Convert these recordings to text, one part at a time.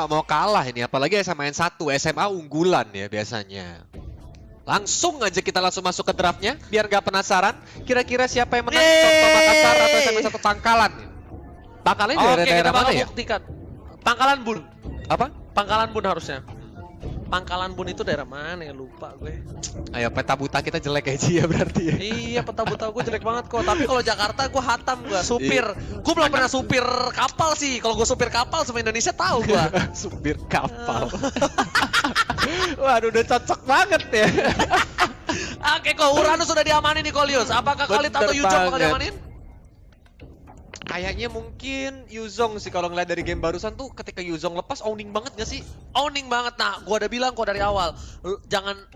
nggak mau kalah ini, apalagi SMAN 1, SMA unggulan ya biasanya. Langsung aja kita langsung masuk ke draftnya, biar nggak penasaran. Kira-kira siapa yang menang? Contoh Makassar atau SMAN 1 Pangkalan? Pangkalan di daerah mana ya? Buktikan. Pangkalan Bun. Apa? Pangkalan Bun harusnya. Pangkalan Bun itu daerah mana ya, lupa gue. Ayo, peta buta kita jelek aja ya berarti ya. Iya, peta buta gue jelek banget kok. Tapi kalau Jakarta gue hatam gue, supir. Gue belum pernah supir kapal sih. Kalau gue supir kapal sama Indonesia tahu gue. Supir kapal. Waduh, udah cocok banget ya. Oke, kok Uranus sudah diamanin nih Kolius. Apakah Khalid atau Yuzong bakal diamanin? Kayaknya mungkin Yuzong sih kalau ngeliat dari game barusan tuh, ketika Yuzong lepas owning banget gak sih? Owning banget. Nah, gua udah bilang kok dari awal, jangan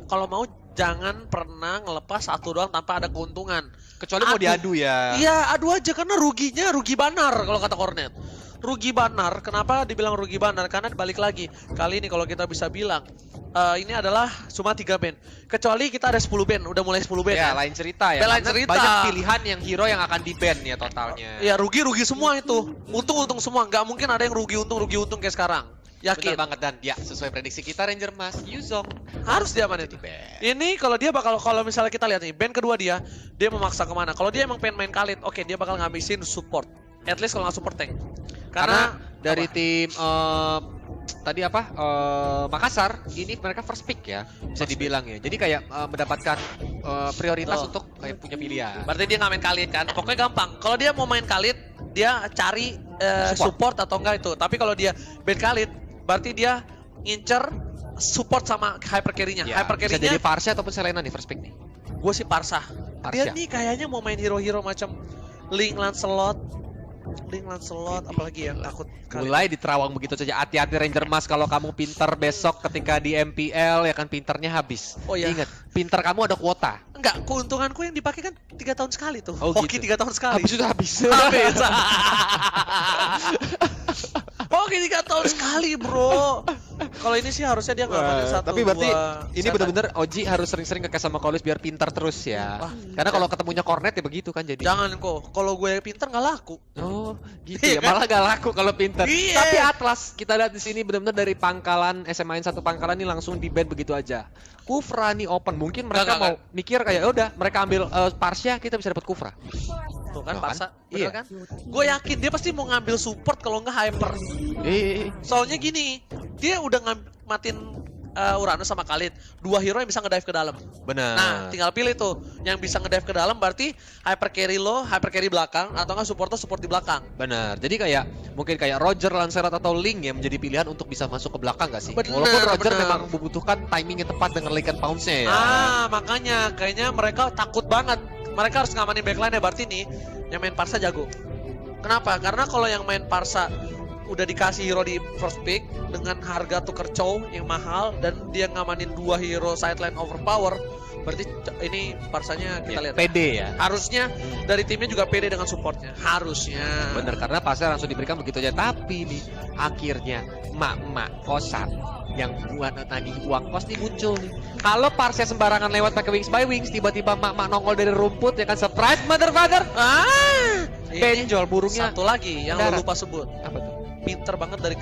pernah ngelepas satu doang tanpa ada keuntungan. Kecuali mau diadu ya. Iya, adu aja karena ruginya rugi banar kalau kata Kornet. Rugi banar. Kenapa dibilang rugi banar? Karena balik lagi. Kali ini kalau kita bisa bilang ini adalah cuma 3 band. Kecuali kita ada 10 band, udah mulai 10 band ya. Lain cerita ya. Lain cerita. Banyak pilihan yang hero yang akan di ban ya totalnya. Ya rugi semua itu. Untung semua. Nggak mungkin ada yang rugi untung kayak sekarang. Yakin. Bener banget, dan ya sesuai prediksi kita Ranger Mas, Yuzong harus diamanin. Ini kalau misalnya kita lihat nih band kedua dia memaksa kemana? Kalau dia emang pengen main Khalid, oke dia bakal ngabisin support. At least kalau nggak support tank. Karena dari tim tadi Makassar ini mereka first pick ya, bisa dibilang ya. Jadi kayak mendapatkan prioritas untuk kayak punya pilihan. Berarti dia nggak main Khalid kan? Pokoknya gampang. Kalau dia mau main Khalid, dia cari support atau enggak itu. Tapi kalau dia ban Khalid, berarti dia ngincer support sama hyper carry-nya. Ya, hyper carry-nya bisa jadi Parsa ataupun Selena nih first pick nih. Gue sih Parsa. Dia nih kayaknya mau main hero-hero macam Link Lancelot, apalagi yang takut mulai diterawang begitu saja. Hati-hati Ranger Mas, kalau kamu pinter besok ketika di MPL ya kan pinternya habis. Oh iya. Ingat, pinter kamu ada kuota. Enggak, keuntunganku yang dipakai kan 3 tahun sekali tuh. Oh, Hoki gitu. 3 tahun sekali. Habis itu habis. Hoki 3 tahun sekali, bro. Kalau ini sih harusnya dia ngamanin satu. Tapi berarti ini benar-benar Oji harus sering-sering ngekes sama Kolius biar pintar terus ya. Wah, karena kalau ketemunya Kornet ya begitu kan jadi. Jangan kok. Kalau gue pintar nggak laku. Oh, gitu ya. Malah gak laku kalau pintar. Iya. Tapi Atlas kita lihat di sini benar-benar dari Pangkalan SMAN 1 Pangkalan ini langsung di ban begitu aja. Kufra nih open. Mungkin mereka mau mikir kayak udah mereka ambil Parsia, kita bisa dapat Kufra. Tuh kan Parsa, iya kan? Gue yakin dia pasti mau ngambil support kalau nggak hyper. Soalnya gini, dia udah matiin Uranus sama Khalid, 2 hero yang bisa ngedive ke dalam. Benar. Nah, tinggal pilih tuh yang bisa ngedive ke dalam, berarti hyper carry belakang atau nggak support di belakang. Benar. Jadi mungkin kayak Roger, Lancelot atau Link yang menjadi pilihan untuk bisa masuk ke belakang nggak sih? Bener, walaupun Roger memang membutuhkan timing yang tepat dengan Lycan Pounce-nya ya. Makanya kayaknya mereka takut banget. Mereka harus ngamanin backline ya, berarti nih yang main Parsa jago. Kenapa? Karena kalau yang main Parsa udah dikasih hero di first pick dengan harga tuker cow yang mahal dan dia ngamanin 2 hero sideline overpower, berarti ini Parsanya kita lihat pede ya. Harusnya dari timnya juga pede dengan supportnya. Harusnya. Bener, karena Parsa langsung diberikan begitu aja. Tapi nih akhirnya emak-emak kosan yang buat nagih uang kos nih muncul nih. Kalau Parsa sembarangan lewat pakai Wings by Wings, tiba-tiba emak-emak nongol dari rumput ya kan, surprise mother father. Benjol burungnya. Satu lagi yang lo lupa sebut. Apa tuh? Pinter banget dari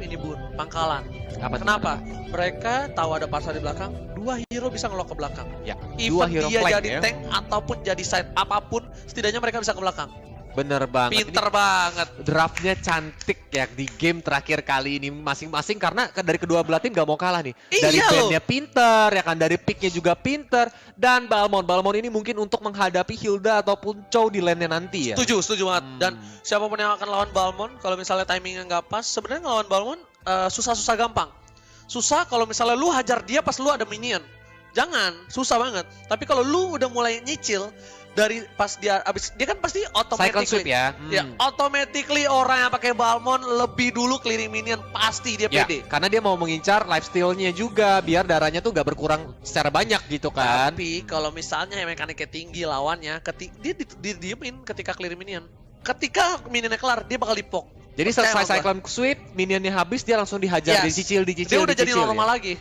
ini Bun, Pangkalan. Kenapa? Mereka tahu ada Parsa di belakang, 2 hero bisa ngelok ke belakang. Ya, even dia jadi tank ataupun jadi side apapun, setidaknya mereka bisa ke belakang. Bener banget. Pinter banget. Draftnya cantik ya di game terakhir kali ini masing-masing, karena dari kedua belah tim gak mau kalah nih. Dari bandnya pinter ya kan, dari picknya juga pinter. Dan Balmond ini mungkin untuk menghadapi Hilda ataupun Chow di lane-nya nanti ya. Setuju banget. Dan siapapun yang akan lawan Balmond, kalau misalnya timingnya nggak pas, sebenarnya ngelawan Balmond susah-susah gampang. Susah kalau misalnya lu hajar dia pas lu ada minion. Jangan, susah banget. Tapi kalau lu udah mulai nyicil dari pas dia abis, dia kan pasti automatically ya. Automatically orang yang pakai Balmond lebih dulu clearing minion, pasti dia pede. Karena dia mau mengincar lifesteal-nya juga biar darahnya tuh gak berkurang secara banyak gitu kan. Tapi kalau misalnya mekaniknya tinggi lawannya, dia didiemin ketika clearing minion. Ketika minionnya kelar, dia bakal dipok. Jadi selesai cyclone sweep, minionnya habis, dia langsung dihajar, dicicil. Dia udah jadi normal lagi.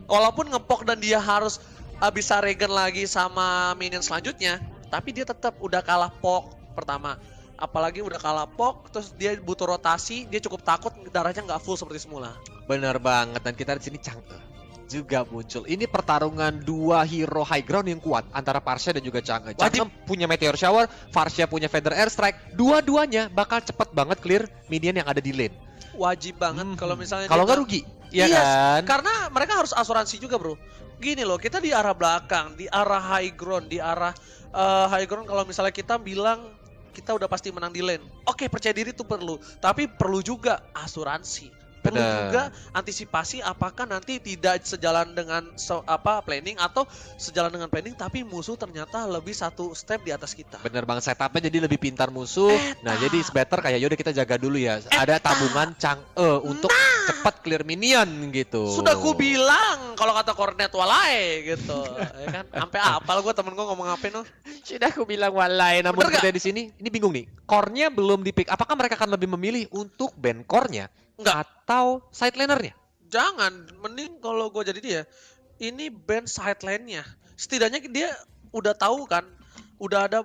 Walaupun ngepok dan dia harus bisa regen lagi sama minion selanjutnya, tapi dia tetap udah kalah pok pertama. apalagi udah kalah POK, terus dia butuh rotasi, dia cukup takut darahnya nggak full seperti semula. Bener banget, dan kita di sini Chang'e juga muncul. Ini pertarungan dua hero high ground yang kuat antara Parsia dan juga Chang'e. Chang'e punya Meteor Shower, Parsia punya Feather Airstrike. Dua-duanya bakal cepet banget clear minion yang ada di lane. Wajib banget kalau misalnya kalau nggak rugi, ya kan? Karena mereka harus asuransi juga, bro. Gini loh, kita di arah belakang, di arah high ground, di arah high ground. Kalau misalnya kita bilang kita udah pasti menang di lane, oke, percaya diri itu perlu, tapi perlu juga asuransi. Perlu juga antisipasi apakah nanti tidak sejalan dengan planning atau sejalan dengan planning tapi musuh ternyata lebih satu step di atas kita. Bener banget, setupnya jadi lebih pintar musuh. Nah jadi better kayak yaudah kita jaga dulu ya. Ada tabungan Chang'e untuk cepat clear minion gitu. Sudah ku bilang kalau kata kornet walai gitu. Ya kan? Sampai apal gue, temen gue ngomong apa no? Sudah aku bilang walai, namun kita di sini ini bingung nih. Core-nya belum di-pick. Apakah mereka akan lebih memilih untuk ban core-nya? Enggak. Atau side laner-nya? Jangan, mending kalau gue jadi dia, ini band side lane-nya. Setidaknya dia udah tahu kan, udah ada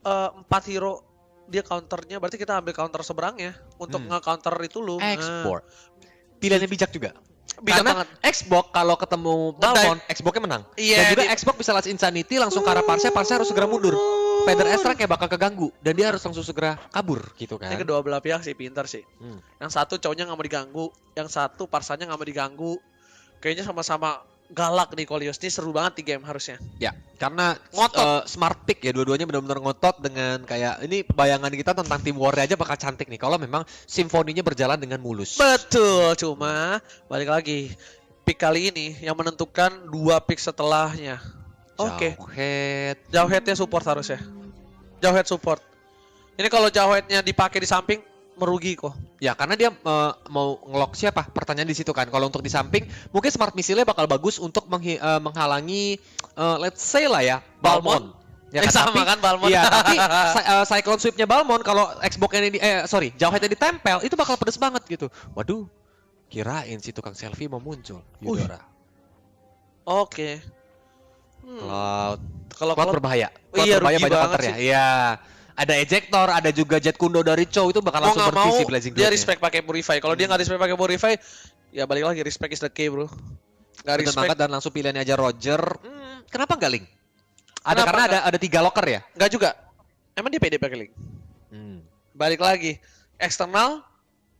4 hero dia counternya, berarti kita ambil counter seberangnya untuk nge-counter itu lu. Export. Pilihannya bijak juga. Bijak Karena banget. Xbox kalau ketemu Balmond, Xbox-nya menang. Iya, dan juga Xbox bisa last Insanity langsung ke arah Parsia harus segera mundur. Feather Airstrike kayak bakal keganggu dan dia harus langsung segera kabur gitu kan. Ini kedua belah pihak sih pintar sih. Yang satu cowoknya nggak mau diganggu, yang satu Parsanya nggak mau diganggu. Kayaknya sama-sama galak nih Koleos, ini seru banget di game harusnya. Ya, karena ngotot smart pick ya, dua-duanya benar-benar ngotot dengan kayak ini bayangan kita tentang tim war aja bakal cantik nih kalau memang simfoninya berjalan dengan mulus. Betul, cuma balik lagi pick kali ini yang menentukan 2 pick setelahnya. Oke. Jauheadnya support harusnya. Jauhead support. Ini kalau Jauheadnya dipakai di samping merugi kok. Ya karena dia mau ngelock siapa? Pertanyaan di situ kan. Kalau untuk di samping mungkin smart missile bakal bagus untuk menghalangi let's say lah ya Balmond. Ya kan, sama kan Balmond. Iya, tapi Cyclone Sweep-nya Balmond kalau Xbox-nya Jauhead-nya ditempel itu bakal pedes banget gitu. Waduh. Kirain si tukang selfie mau muncul. Yudora. Oke. Cloud berbahaya. Cloud berbahaya banyak counter ya. Iya. Ada ejector, ada juga jet kundo dari Chow itu bakal langsung bervisi Blazing Dia respect pakai Purify. Kalau dia nggak respect pakai Purify, ya balik lagi respect is the key, bro. Nggak respect dan langsung pilihannya aja Roger. Kenapa nggak Link? Karena ada 3 locker ya? Nggak juga. Emang dia pede pakai Link? Balik lagi. Eksternal,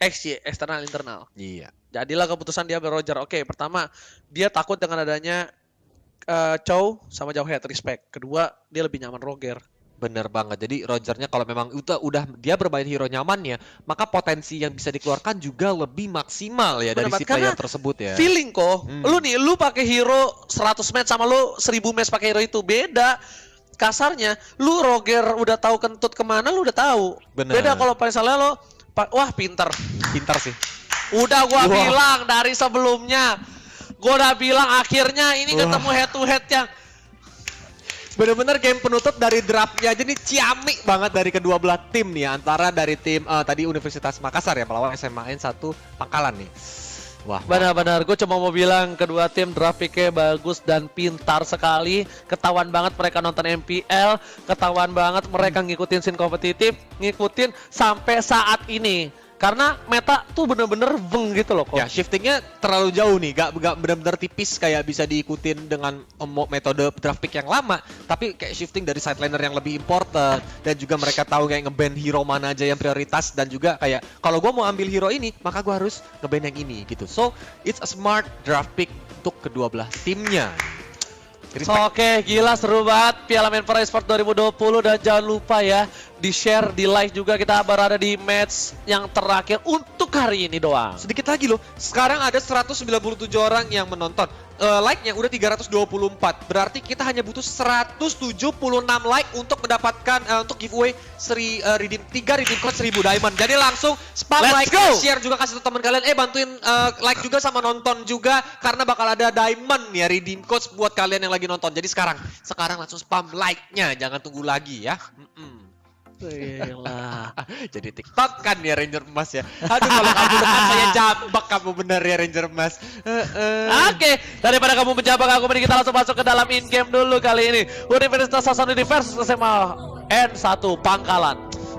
XY, eksternal internal. Iya. Jadilah keputusan dia ambil Roger. Oke, pertama dia takut dengan adanya Chow sama Jauhead, respect. Kedua, dia lebih nyaman Roger. Bener banget. Jadi Rogernya kalau memang udah dia bermain hero nyamannya, maka potensi yang bisa dikeluarkan juga lebih maksimal ya dari si player tersebut ya. Feeling kok. Lu pakai hero 100 match sama lu 1000 match pakai hero itu beda. Kasarnya, lu Roger udah tahu kentut kemana, lu udah tahu. Bener. Beda kalau misalnya lo, wah pinter. Pinter sih. Udah gua bilang dari sebelumnya. Gua udah bilang akhirnya ini ketemu head to head yang bener-bener game penutup dari draftnya aja nih ciamik banget dari kedua belah tim nih. Antara dari tim tadi Universitas Makassar ya melawan SMAN 1 Pangkalan nih. Wah, benar-benar gue cuma mau bilang kedua tim draft picknya bagus dan pintar sekali. Ketahuan banget mereka nonton MPL, ketahuan banget mereka ngikutin scene kompetitif, ngikutin sampai saat ini. Karena meta tuh bener-bener veng gitu loh kok. Ya shiftingnya terlalu jauh nih, gak bener-bener tipis kayak bisa diikutin dengan metode draft pick yang lama. Tapi kayak shifting dari side laner yang lebih important. Dan juga mereka tahu kayak nge-ban hero mana aja yang prioritas. Dan juga kayak kalau gue mau ambil hero ini, maka gue harus nge-ban yang ini gitu. So it's a smart draft pick untuk kedua belah timnya. Oke, gila seru banget Piala Menpora Esports 2020 dan jangan lupa ya di-share, di-like juga kita berada di match yang terakhir untuk hari ini doang. Sedikit lagi loh, sekarang ada 197 orang yang menonton. Like-nya udah 324, berarti kita hanya butuh 176 like untuk mendapatkan untuk giveaway 3 redeem code 1000 diamond. Jadi langsung spam like, share juga kasih ke teman kalian. Bantuin like juga sama nonton juga karena bakal ada diamond ya redeem code buat kalian yang lagi nonton. Jadi sekarang langsung spam like-nya, jangan tunggu lagi ya. Gila. Jadi TikTok kan ya Ranger Emas ya. Aduh kalau kamu dekat saya jambak kamu bener ya Ranger Emas. Oke, daripada kamu menjambak aku, mending kita langsung masuk ke dalam in-game dulu kali ini. Universitas Hasanuddin versus SMA N1 Pangkalan.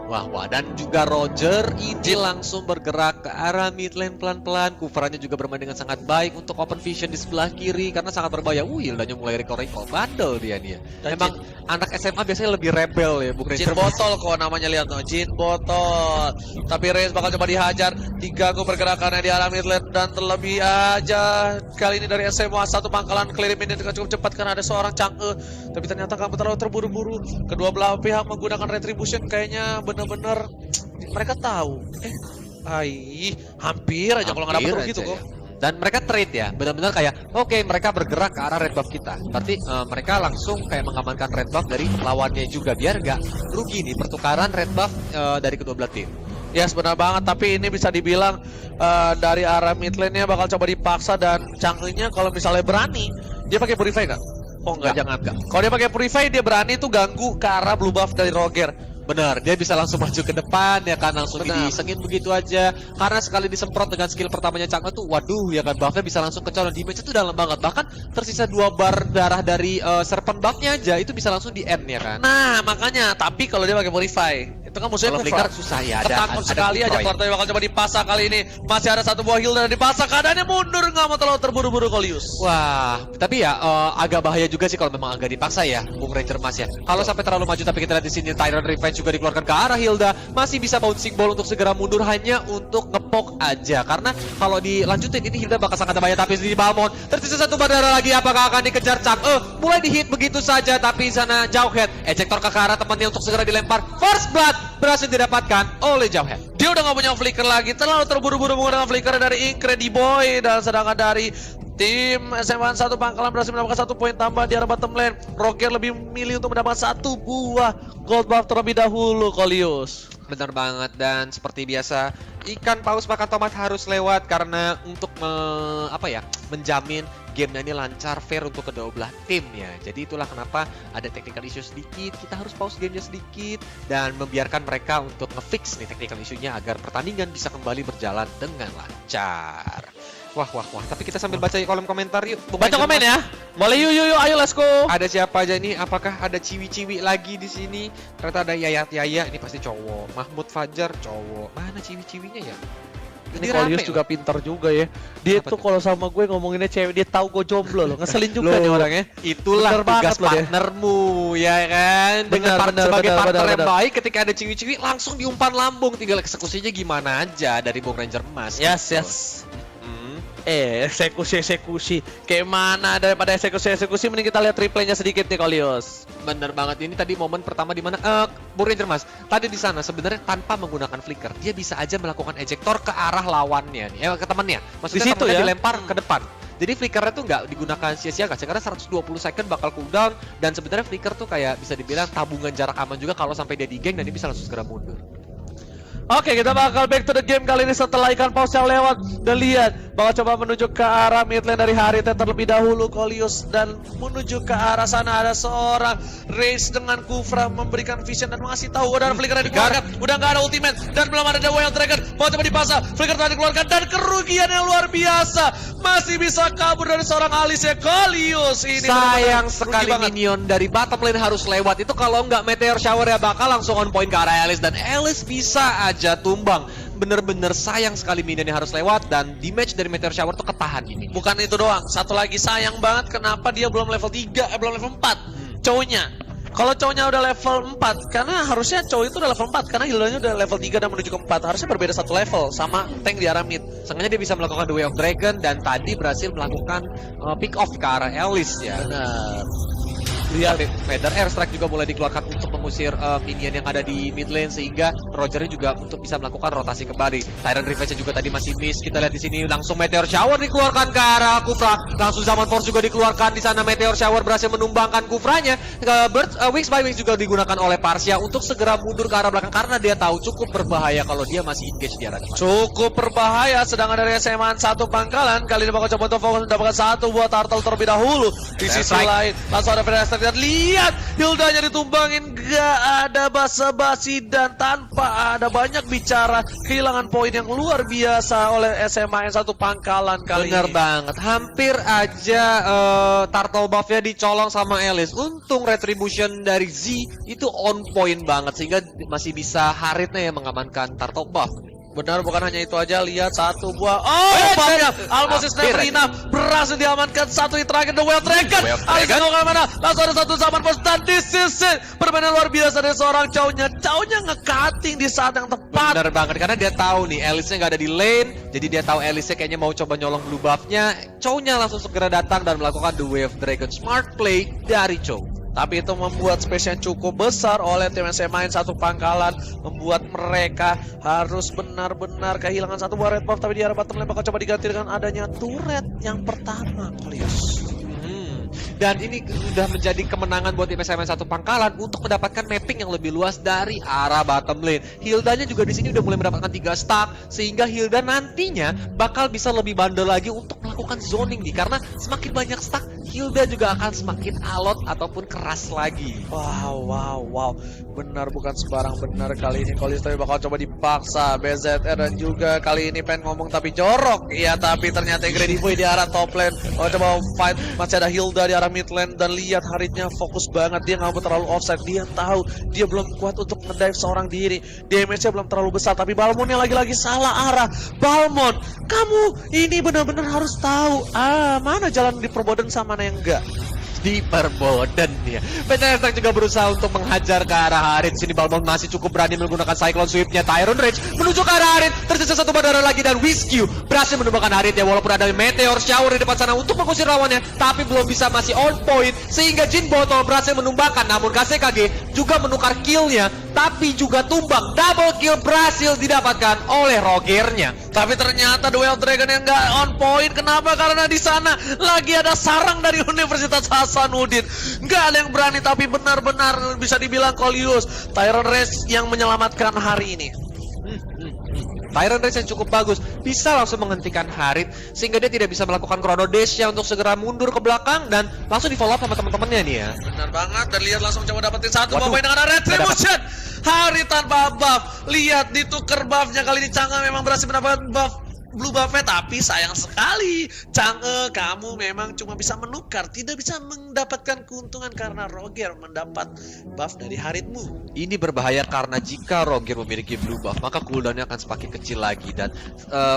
Wah, dan juga Roger ini langsung bergerak ke arah mid lane pelan-pelan. Kufranya juga bermain dengan sangat baik untuk open vision di sebelah kiri karena sangat berbahaya. Hildanya mulai recall bandel dia nih. Memang anak SMA biasanya lebih rebel ya, Bung Jin botol kok namanya, lihat no, Jin botol. Tapi Reis bakal coba dihajar, diganggu pergerakannya di arah mid lane dan terlebih aja kali ini dari SMA satu pangkalan clear minion dengan cukup cepat karena ada seorang Chang'e. Tapi ternyata kamu terlalu terburu-buru. Kedua belah pihak menggunakan retribution, kayaknya bener-bener mereka tahu. Hampir aja kalau nggak dapet gitu kok. Dan mereka trade ya, benar-benar kayak oke, mereka bergerak ke arah red buff kita. Berarti mereka langsung kayak mengamankan red buff dari lawannya juga biar nggak rugi nih pertukaran red buff dari kedua belah tim. Ya yes, benar banget, tapi ini bisa dibilang dari arah mid lane-nya bakal coba dipaksa dan Chang'e-nya kalau misalnya berani, dia pakai purify nggak? Oh enggak, jangan. Kalau dia pakai purify, dia berani tuh ganggu ke arah blue buff dari Roger. Benar, dia bisa langsung maju ke depan ya kan, langsung disengin begitu aja. Karena sekali disemprot dengan skill pertamanya Chang'e tuh, waduh ya kan, buffnya bisa langsung kecolong. Damage itu dalam banget, bahkan tersisa 2 bar darah dari serpent buffnya aja itu bisa langsung di end ya kan. Nah makanya, tapi kalau dia pakai purify itu kan musuhnya Flicker susah ya, ketangkep sekali aja. Keluarga bakal coba dipasang kali ini, masih ada satu buah Hilda dipasang, keadaannya mundur, nggak mau terlalu terburu-buru Kolius. Wah, tapi ya agak bahaya juga sih kalau memang agak dipaksa ya, Bung Ranger Mas ya. Kalau sampai terlalu maju, tapi kita lihat di sini Tyrant Revenge juga dikeluarkan ke arah Hilda, masih bisa bouncing ball untuk segera mundur hanya untuk ngepok aja. Karena kalau dilanjutin ini Hilda bakal sangat bahaya. Tapi di Balmond tersisa satu bandara lagi, apakah akan dikejar Chang'e? Mulai dihit begitu saja, tapi sana Jauhead ejector ke arah temannya untuk segera dilempar. First blood berhasil didapatkan oleh Jauhead. Dia udah nggak punya flicker lagi, terlalu terburu-buru menggunakan flicker dari Incrediboy, dan sedangkan dari tim SMA 1 Pangkalan berhasil mendapatkan 1 poin tambah di arah bottom lane. Roger lebih memilih untuk mendapatkan 1 buah gold buff terlebih dahulu, Kolius. Benar banget, dan seperti biasa ikan paus makan tomat harus lewat karena untuk menjamin gamenya ini lancar, fair untuk kedua belah tim ya. Jadi itulah kenapa ada technical issue sedikit, kita harus pause gamenya sedikit dan membiarkan mereka untuk ngefix nih technical issue-nya agar pertandingan bisa kembali berjalan dengan lancar. Wah, tapi kita sambil baca kolom komentar yuk. Baca komen ya. Boleh yuk, ayo let's go. Ada siapa aja nih? Apakah ada ciwi-ciwi lagi di sini? Ternyata ada Yaya, ini pasti cowok. Mahmud Fajar cowok. Mana ciwi-ciwinya ya? Ini Kolius juga pintar juga ya. Dia tuh kalau sama gue ngomonginnya cewek, dia tahu gue jomblo loh. Ngeselin juga nih orangnya. Itulah tugas partnermu ya kan. Dengan sebagai partner yang baik, ketika ada ciwi-ciwi langsung diumpan lambung, tinggal eksekusinya gimana aja dari Bung Ranger Mas. Yes. Eksekusi. Kayak mana daripada eksekusi, mending kita lihat replaynya sedikit nih, Kolius. Bener banget, ini tadi momen pertama di mana Bung Ranger Mas tadi di sana sebenarnya tanpa menggunakan flicker dia bisa aja melakukan ejector ke arah lawannya nih, ke temannya. Maksudnya di situ ya dilempar ke depan. Jadi flickernya tuh nggak digunakan sia-sia karena 120 second bakal cooldown, dan sebenarnya flicker tuh kayak bisa dibilang tabungan jarak aman juga kalau sampai dia di geng dan dia bisa langsung segera mundur. Oke, kita bakal back to the game kali ini setelah ikan paus yang lewat. Dan lihat, bakal coba menuju ke arah mid lane dari Harita terlebih dahulu, Kolius. Dan menuju ke arah sana ada seorang Reis dengan Kufra memberikan vision dan mengasih tahu udah flicker yang dikeluarkan. Udah nggak ada ultimate dan belum ada The Wild Dragon. Mau coba dipasang, flicker telah dikeluarkan dan kerugian yang luar biasa. Masih bisa kabur dari seorang Alice ya, Kolius. Ini sayang sekali minion dari bottom lane harus lewat. Itu kalau nggak Meteor Shower ya bakal langsung on point ke arah Alice, dan Alice bisa aja tumbang. Bener-bener sayang sekali minion yang harus lewat, dan damage dari Meteor Shower tuh ketahan ini. Bukan itu doang, satu lagi sayang banget kenapa dia belum level 3, belum level 4 cowoknya. Kalau cowoknya udah level 4, karena harusnya cowok itu udah level 4 karena Hildanya udah level 3 dan menuju ke 4. Harusnya berbeda satu level sama tank di arah mid. Sengaja dia bisa melakukan The Way of Dragon dan tadi berhasil melakukan pick off ke arah Alice ya. Benar. Lihat, Feather Airstrike juga mulai dikeluarkan untuk mengusir minion yang ada di mid lane, sehingga Rogernya juga untuk bisa melakukan rotasi kembali. Tyrant Revenge juga tadi masih miss. Kita lihat di sini langsung Meteor Shower dikeluarkan ke arah Kufra. Langsung Zaman Force juga dikeluarkan di sana. Meteor Shower berhasil menumbangkan Kufranya. Wings by Wings juga digunakan oleh Parsia untuk segera mundur ke arah belakang karena dia tahu cukup berbahaya kalau dia masih engage di arah depan. Cukup berbahaya, sedangkan dari SMA 1 Pangkalan kali ini bakal coba untuk fokus mendapatkan 1 buat turtle terlebih dahulu. Di sisi lain langsung ada Feather Airstrike dan lihat Hildanya ditumbangin nggak ada basa-basi dan tanpa ada banyak bicara, kehilangan poin yang luar biasa oleh SMA N1 Pangkalan kali Bener ini. banget, hampir aja turtle buff-nya dicolong sama Alice. Untung retribution dari Z itu on point banget sehingga masih bisa Haritnya yang mengamankan turtle buff. Benar, bukan hanya itu aja, lihat satu buah. Buffnya almost is never enough, berhasil diamankan satu hit terakhir, The Wild Dragon. Alice nggak kemana-mana, langsung ada satu zaman post dan this is it. Permainan luar biasa dari seorang Chow-nya nge-cutting di saat yang tepat. Bener banget, karena dia tahu nih Alice-nya nggak ada di lane, jadi dia tahu Alice-nya kayaknya mau coba nyolong blue buff-nya. Chow-nya langsung segera datang dan melakukan The Wave Dragon. Smart play dari Chow. Tapi itu membuat space yang cukup besar oleh tim SMA N1 Pangkalan, membuat mereka harus benar-benar kehilangan satu buah red buff. Tapi di arah bottom lane bakal coba diganti dengan adanya turret yang pertama, Kolius. Dan ini sudah menjadi kemenangan buat tim SMA 1 Pangkalan untuk mendapatkan mapping yang lebih luas dari arah bottom lane. Hildanya juga di sini udah mulai mendapatkan 3 stack, sehingga Hilda nantinya bakal bisa lebih bandel lagi untuk melakukan zoning nih. Karena semakin banyak stack, Hilda juga akan semakin alot ataupun keras lagi. Wow. Benar, bukan sembarang benar kali ini. Kolius tapi bakal coba dipaksa BZR dan juga kali ini pengen ngomong tapi jorok. Iya, tapi ternyata Incrediboy di arah top lane. Oh, coba fight, masih ada Hilda di arah mid lane dan lihat Haritnya fokus banget. Dia nggak mau terlalu offside. Dia tahu dia belum kuat untuk ngedive seorang diri. Damage-nya belum terlalu besar, tapi Balmonnya lagi-lagi salah arah. Balmon, kamu ini benar-benar harus tahu mana jalan di Perboden sama mana yang enggak. Di Perboden ya. PTSTAG juga berusaha untuk menghajar ke arah Harit. Sini Balmon masih cukup berani menggunakan Cyclone Sweep-nya. Tyron Rage menuju ke arah Harit. Tersisa satu bandara lagi dan Whiskey berhasil menumbangkan Harit ya. Walaupun ada Meteor Shower di depan sana untuk mengusir lawannya, tapi belum bisa, masih on point. Sehingga Jin Botol berhasil menumbangkan. Namun KCKG juga menukar kill-nya, tapi juga tumbang. Double kill berhasil didapatkan oleh Rogernya. Tapi ternyata Duel Dragon yang nggak on point. Kenapa? Karena di sana lagi ada sarang dari Universitas Hasanuddin. Nggak ada yang berani, tapi benar-benar bisa dibilang Kolius. Tyron Rage yang menyelamatkan hari ini. Tyron Rage yang cukup bagus, bisa langsung menghentikan Harit sehingga dia tidak bisa melakukan Chrono Dash-nya untuk segera mundur ke belakang dan langsung di follow up sama teman-temannya nih ya. Benar banget, dan lihat langsung coba dapetin satu Waduh, pemain dengan Retribution. Harit tanpa buff, lihat ditukar buffnya kali ini. Chang'e memang berhasil mendapatkan buff blue buff-nya, tapi sayang sekali Chang'e, kamu memang cuma bisa menukar, tidak bisa mendapatkan keuntungan karena Roger mendapat buff dari Haritmu. Ini berbahaya karena jika Roger memiliki blue buff, maka cooldown-nya akan semakin kecil lagi. Dan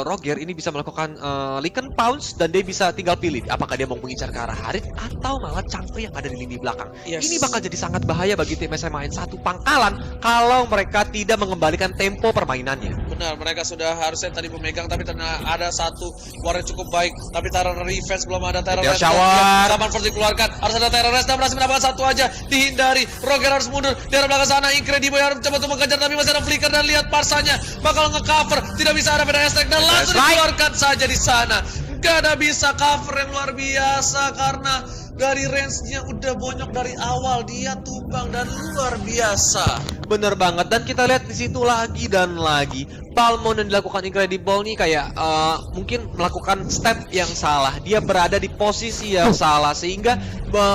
Roger ini bisa melakukan Lycan Pounce dan dia bisa tinggal pilih apakah dia mau mengincar ke arah Harit atau malah Chang'e yang ada di lini belakang. Yes. Ini bakal jadi sangat bahaya bagi tim SMA N1 Pangkalan kalau mereka tidak mengembalikan tempo permainannya. Benar, mereka sudah harusnya tadi memegang, tapi ternyata ada satu warna cukup baik, tapi Terror Revenge belum ada. Terror Meteor Revenge Shower. Zaman Force dikeluarkan, harus ada Terror Revenge dan berhasil mendapatkan satu aja, dihindari. Roger harus mundur di arah belakang sana. Incrediboy harus coba untuk mengejar, tapi masih ada flicker dan lihat parsanya bakal nge-cover, tidak bisa ada beda hashtag dan langsung dikeluarkan saja di sana. Gak ada bisa cover yang luar biasa karena dari range-nya udah bonyok dari awal, dia tumbang dan luar biasa. Bener banget, dan kita lihat di situ lagi dan lagi Balmon yang dilakukan Incredible nih kayak mungkin melakukan step yang salah. Dia berada di posisi yang salah sehingga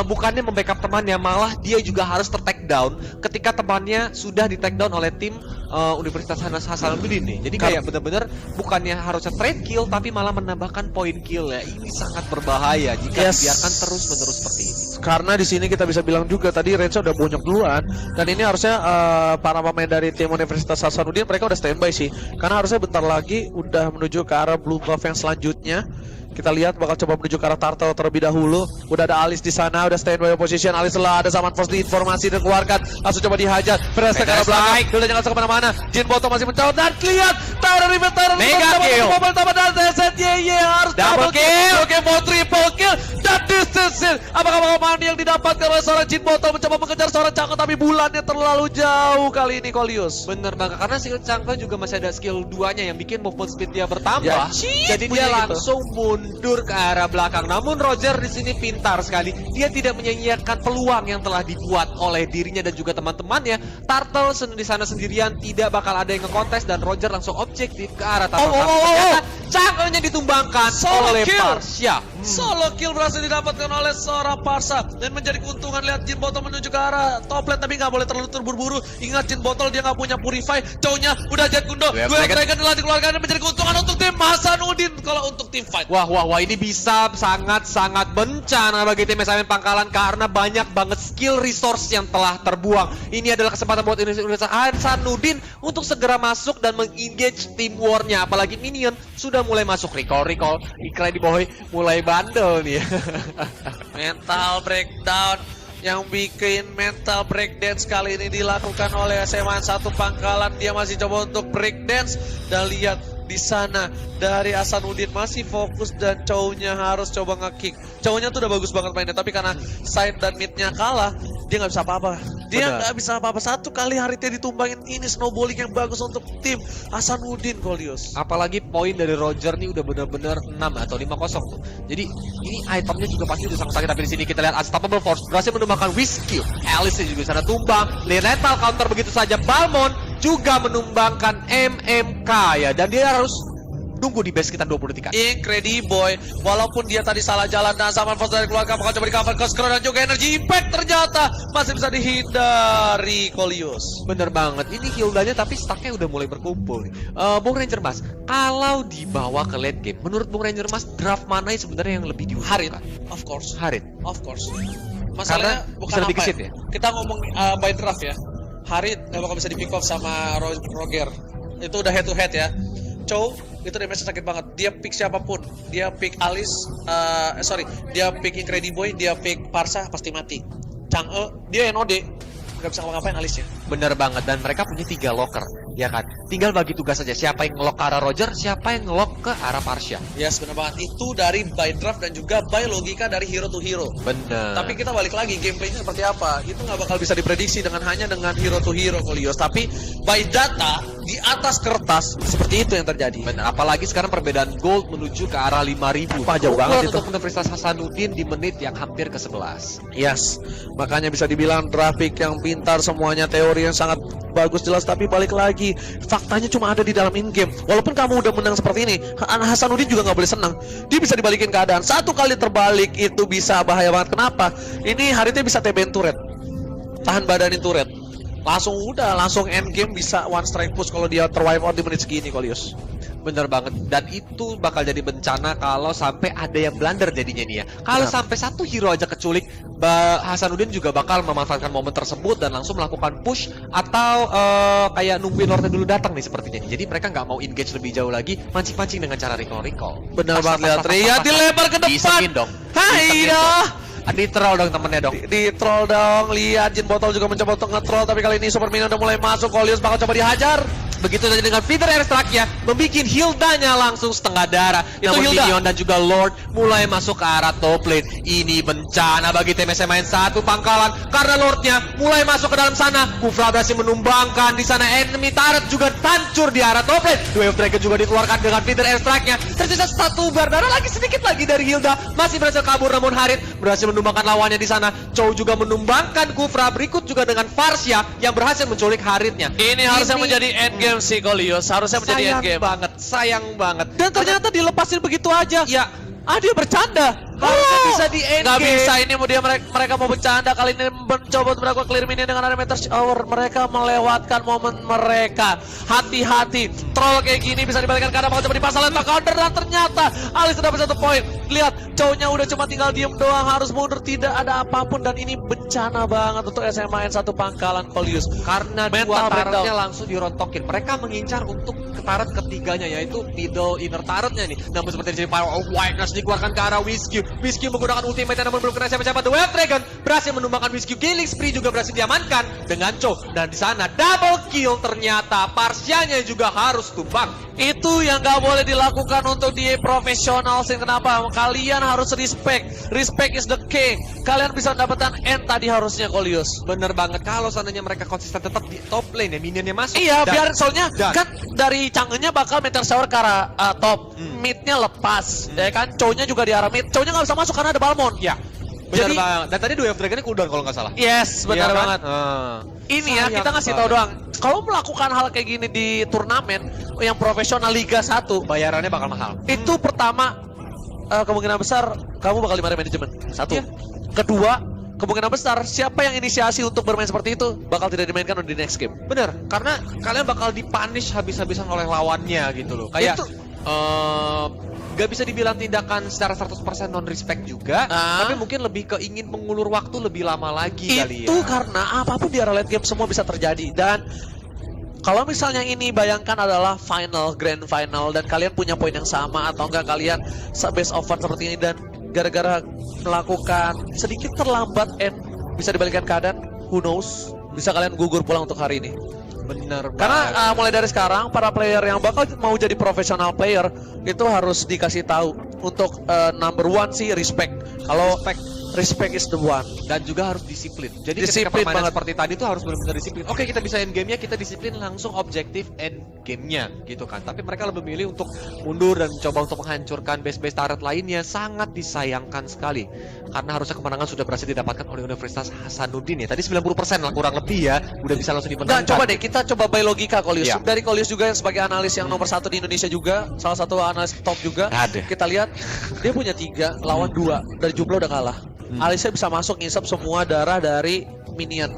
bukannya membackup temannya, malah dia juga harus ter-take down ketika temannya sudah di-take down oleh tim Universitas Hasanuddin nih. Jadi kayak bener-bener bukannya harusnya trade kill tapi malah menambahkan poin kill ya. Ini sangat berbahaya jika dibiarkan terus-menerus seperti ini. Karena di sini kita bisa bilang juga tadi range udah bonyok duluan, dan ini harusnya para pemain dari tim Universitas Hasanuddin mereka udah standby sih. Karena harusnya bentar lagi udah menuju ke arah blue buff yang selanjutnya. Kita lihat bakal coba menuju ke arah Turtle terlebih dahulu. Udah ada Alice di sana, udah standby position. Alice lah ada zaman first informasi dikeluarkan, langsung coba dihajar. Beres ke arah belakang. Udah jangan sampai kemana-mana. Jin Bottom masih mencaut dan lihat Tyron Revenge Mega kill. Harus double kill. Oke, mau triple kill dan distance. Apakah pengalaman yang didapatkan oleh seorang Jin Bottom mencoba mengejar seorang Chang'e, tapi bulannya terlalu jauh kali ini Kolius. Bener banget, karena skill Chang'e juga masih ada skill 2-nya yang bikin movement speed dia bertambah. Ya, jadi dia langsung mundur ke arah belakang. Namun Roger di sini pintar sekali. Dia tidak menyia-nyiakan peluang yang telah dibuat oleh dirinya dan juga teman-temannya. Turtle di sana sendirian, tidak bakal ada yang ngekontes dan Roger langsung objektif ke arah Turtle. Chang'e-nya ditumbangkan oleh Parsia. Solo kill berhasil didapatkan oleh seorang Parsa dan menjadi keuntungan. Lihat Jin Botol menuju ke arah top lane tapi nggak boleh terlalu terburu-buru. Ingat Jin Botol dia nggak punya Purify. Cownya udah Jet Gundo. Gue Dragon telah dikeluarkan dan menjadi keuntungan untuk tim Hasanuddin kalau untuk tim fight. Wah, ini bisa sangat-sangat bencana bagi tim SMN Pangkalan karena banyak banget skill resource yang telah terbuang. Ini adalah kesempatan buat Indonesia Hasanuddin untuk segera masuk dan meng-engage tim war-nya. Apalagi minion sudah mulai masuk recall. Incrediboy mulai bandel nih. Mental breakdown yang bikin mental breakdance kali ini dilakukan oleh SMA 1 Pangkalan. Dia masih coba untuk breakdance dan lihat di sana dari Hasanuddin masih fokus dan cownya harus coba nge-kick. Cownya tuh udah bagus banget mainnya tapi karena side dan midnya kalah dia nggak bisa apa-apa. Dia nggak bisa apa-apa. Satu kali Haritnya ditumbangin, ini snowballing yang bagus untuk tim Hasanuddin, Kolius. Apalagi poin dari Roger nih udah bener-bener 6 atau 5-0 tuh. Jadi ini itemnya juga pasti udah sangat sakit. Tapi di sini kita lihat Unstoppable Force berhasil menumbangkan Whiskey. Alice juga sana tumbang. Lethal counter begitu saja. Balmond juga menumbangkan MMK ya. Dan dia harus nunggu di base sekitar 20 detik. Incrediboy, walaupun dia tadi salah jalan dan Zaman Force dari keluarga bakal coba di cover ke Skrull dan juga Energy Impact ternyata masih bisa dihindari Kolius. Bener banget, ini Hildanya tapi stacknya udah mulai berkumpul nih. Bung Ranger Mas, kalau dibawa ke late game, menurut Bung Ranger Mas draft mana sebenarnya yang lebih diusahakan? Of course. Harit. Of course. Masalahnya bukan lebih apa kesit ya? Kita ngomong by draft ya. Harit gak bakal bisa di pick off sama Roger. Itu udah head to head ya. Chow itu damage sakit banget. Dia pick siapapun, dia pick Alice, dia pick Incrediboy, dia pick Parsa pasti mati. Chang'e dia NOD, nggak bisa ngapa-ngapain Alice-nya. Bener banget, dan mereka punya 3 locker, ya kan? Tinggal bagi tugas saja, siapa yang ngelock ke arah Roger, siapa yang ngelock ke arah Parsa. Yes, bener banget. Itu dari by draft dan juga by logika dari hero to hero. Bener. Tapi kita balik lagi, gameplaynya seperti apa? Itu nggak bakal bisa diprediksi hanya dengan hero to hero, Kolios. Tapi by data, di atas kertas, seperti itu yang terjadi. Bener, apalagi sekarang perbedaan gold menuju ke arah 5.000. Wah, jauh banget itu. Untuk Universitas Hasanuddin di menit yang hampir ke-11. Yes, makanya bisa dibilang grafik yang pintar, semuanya teori yang sangat bagus jelas, tapi balik lagi faktanya cuma ada di dalam in-game. Walaupun kamu udah menang seperti ini, Hasanuddin juga nggak boleh senang. Dia bisa dibalikin keadaan. Satu kali terbalik itu bisa bahaya banget. Kenapa? Ini Haritnya bisa TBN turret, tahan badanin turret. Langsung end game bisa one strike push kalau dia terwipe out di menit segini, Kolius. Bener banget, dan itu bakal jadi bencana kalau sampai ada yang blunder jadinya nih ya. Kalau sampai satu hero aja keculik, Hasanuddin juga bakal memanfaatkan momen tersebut dan langsung melakukan push atau kayak nungguin Lordnya dulu datang nih sepertinya nih. Jadi mereka nggak mau engage lebih jauh lagi, mancing-mancing dengan cara recall. Bener banget, lihat Ria dilebar ke depan. Disekin dong. Hai dah. Di troll dong temennya dong. Di troll dong. Lihat Jin Botol juga mencoba untuk nge-troll, tapi kali ini Super Minion udah mulai masuk. Kolius bakal coba dihajar. Begitu saja dengan feeder airstrike-nya, membuat Hildanya langsung setengah darah. Namun Hilda. Minion dan juga Lord mulai masuk ke arah top lane. Ini bencana bagi tim SMA 1 Pangkalan karena Lordnya mulai masuk ke dalam sana. Kufra berhasil menumbangkan di sana, enemy turret juga hancur di arah top lane. Wave Dragon juga dikeluarkan dengan feeder airstrike-nya. Tersisa satu bar darah lagi sedikit lagi dari Hilda. Masih berhasil kabur, namun Harit berhasil menumbangkan lawannya di sana. Chow juga menumbangkan Kufra. Berikut juga dengan Farsha yang berhasil menculik Haritnya. Ini harusnya menjadi endgame si Kolius, harusnya menjadi endgame. Sayang banget. Dan ternyata dilepasin begitu aja. Ya, dia bercanda. harusnya bisa di endgame. Nggak bisa, ini mereka mau bercanda. Kali ini mencoba untuk melakukan clear minion dengan Animator Shower. Mereka melewatkan momen mereka. Hati-hati, troll kayak gini bisa dibalikkan ke arah, mau coba dipasang lewat counter, dan ternyata Alice sudah dapat 1 poin. Lihat, cowoknya udah cuma tinggal diem doang, harus mundur, tidak ada apapun, dan ini bencana banget untuk SMA N1 Pangkalan Kolius. Karena dua turretnya langsung dirontokin. Mereka mengincar untuk ke turret ketiganya, yaitu middle inner turretnya nih. Namun seperti di Power of Whiteness dikeluarkan ke arah Whiskey. Whiskey menggunakan ultimate namun belum kena siapa-siapa. The Wave Dragon berhasil menumbangkan Whiskey. Killing Spree juga berhasil diamankan dengan Cho. Dan di sana double kill ternyata. Parsianya juga harus tumbang. Itu yang gak boleh dilakukan untuk di profesional scene. Kenapa? Kalian harus respect. Respect is the king. Kalian bisa mendapatkan end tadi harusnya, Kolius. Bener banget. Kalau seandainya mereka konsisten tetap di top lane ya, minionnya masuk. Iya, biar soalnya kan dari Chang'e-nya bakal Meteor Shower ke arah top. Mid-nya lepas. Ya kan, Chow-nya juga di arah mid. Chow-nya gak bisa masuk karena ada Balmond. Ya. Bener banget. Dan tadi Wave Dragon-nya cooldown kalau nggak salah. Yes, benar kan? banget. Ini ya, kita ngasih tahu doang. Kalau melakukan hal kayak gini di turnamen yang profesional Liga 1, bayarannya bakal mahal. itu pertama kemungkinan besar kamu bakal dimarahin manajemen. Satu. Iya. Kedua, kemungkinan besar siapa yang inisiasi untuk bermain seperti itu bakal tidak dimainkan di next game. Bener, karena kalian bakal dipunish habis-habisan oleh lawannya gitu loh. Kayak Itu. gak bisa dibilang tindakan secara 100% non-respect juga, tapi mungkin lebih ke ingin mengulur waktu lebih lama lagi kali ya. Itu karena apapun di era late game semua bisa terjadi. Dan kalau misalnya ini bayangkan adalah grand final dan kalian punya poin yang sama atau enggak kalian best of one seperti ini dan gara-gara melakukan sedikit terlambat and bisa dibalikkan keadaan, who knows, bisa kalian gugur pulang untuk hari ini. Bener Karena mulai dari sekarang para player yang bakal mau jadi profesional player itu harus dikasih tahu untuk number one sih respect. Kalau respect is the one. dan juga harus disiplin. Jadi Disiplin ketika permainan banget. seperti tadi tuh harus benar-benar disiplin. Oke, kita bisa end game-nya, kita disiplin langsung objektif end game-nya gitu kan. Tapi mereka lebih memilih untuk mundur dan mencoba untuk menghancurkan base-base turret lainnya. Sangat disayangkan sekali. Karena harusnya kemenangan sudah berhasil didapatkan oleh Universitas Hasanuddin ya. Tadi 90% lah kurang lebih ya, udah bisa langsung dimenangkan. Dan coba deh kita coba by logika Kolius. Iya. Dari Kolius juga yang sebagai analis yang nomor 1 di Indonesia juga, salah satu analis top juga. Ada. Kita lihat dia punya 3 lawan 2 dari jumlah udah kalah. Alisnya bisa masuk ngisap semua darah dari minion.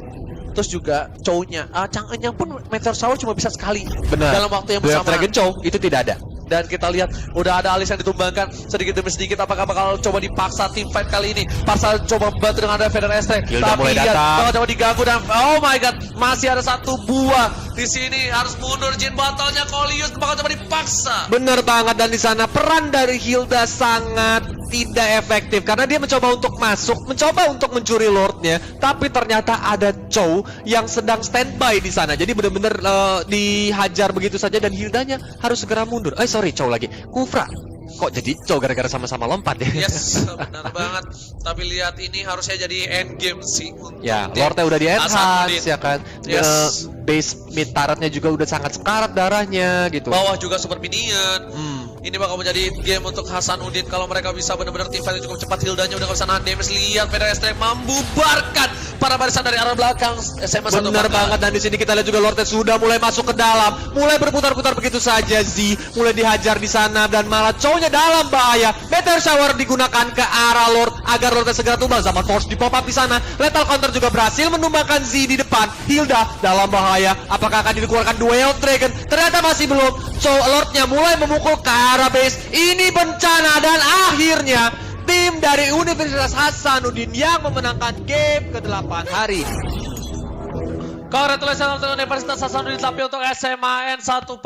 Terus juga Chow-nya, Chang'e-nya pun Meteor Shower cuma bisa sekali. Benar. Dalam waktu yang Blade bersamaan. Dragon Chow itu tidak ada. Dan kita lihat udah ada Alis yang ditumbangkan sedikit demi sedikit. Apakah bakal coba dipaksa tim fight kali ini? Parsa coba membantu dengan ada Feather Estre. Hilda mulai lihat, datang. bakal coba diganggu dan oh my god, masih ada 1 buah di sini harus mundur. Jin Botolnya Kolius bakal coba dipaksa. Bener banget, dan di sana peran dari Hilda sangat tidak efektif karena dia mencoba untuk masuk, mencoba untuk mencuri Lordnya, tapi ternyata ada Chow yang sedang standby di sana. Jadi benar-benar dihajar begitu saja dan Hildanya harus segera mundur. Sorry, Chow lagi. Kufra. Kok jadi Chow gara-gara sama-sama lompat ya? Yes, benar banget. Tapi lihat ini harusnya jadi end game sih untuk Ya, tim Lordnya udah di-enhance Hasanuddin. ya kan. Yes. Base mid turretnya juga udah sangat sekarat darahnya gitu. Bawah juga super minion. Ini bakal menjadi game untuk Hasanuddin kalau mereka bisa benar-benar tim fight cukup cepat. Hildanya udah gak bisa nahan damage. Lihat Feather Estre membubarkan para barisan dari arah belakang SMA 1. Benar banget, dan di sini kita lihat juga Lordnya sudah mulai masuk ke dalam, mulai berputar-putar begitu saja. Z mulai dihajar di sana dan malah Chow-nya dalam bahaya. Meteor Shower digunakan ke arah Lord agar Lordnya segera tumbang. Zaman Force di pop up di sana. Lethal Counter juga berhasil menumbangkan Z di depan. Hilda dalam bahaya. Apakah akan dikeluarkan Duel Dragon? Ternyata masih belum. Chow Lordnya mulai memukul ke arah base. Ini bencana dan akhirnya tim dari Universitas Hasanuddin yang memenangkan game ke-8 hari ini. Congratulations untuk Universitas Hasanuddin, tapi untuk SMAN 1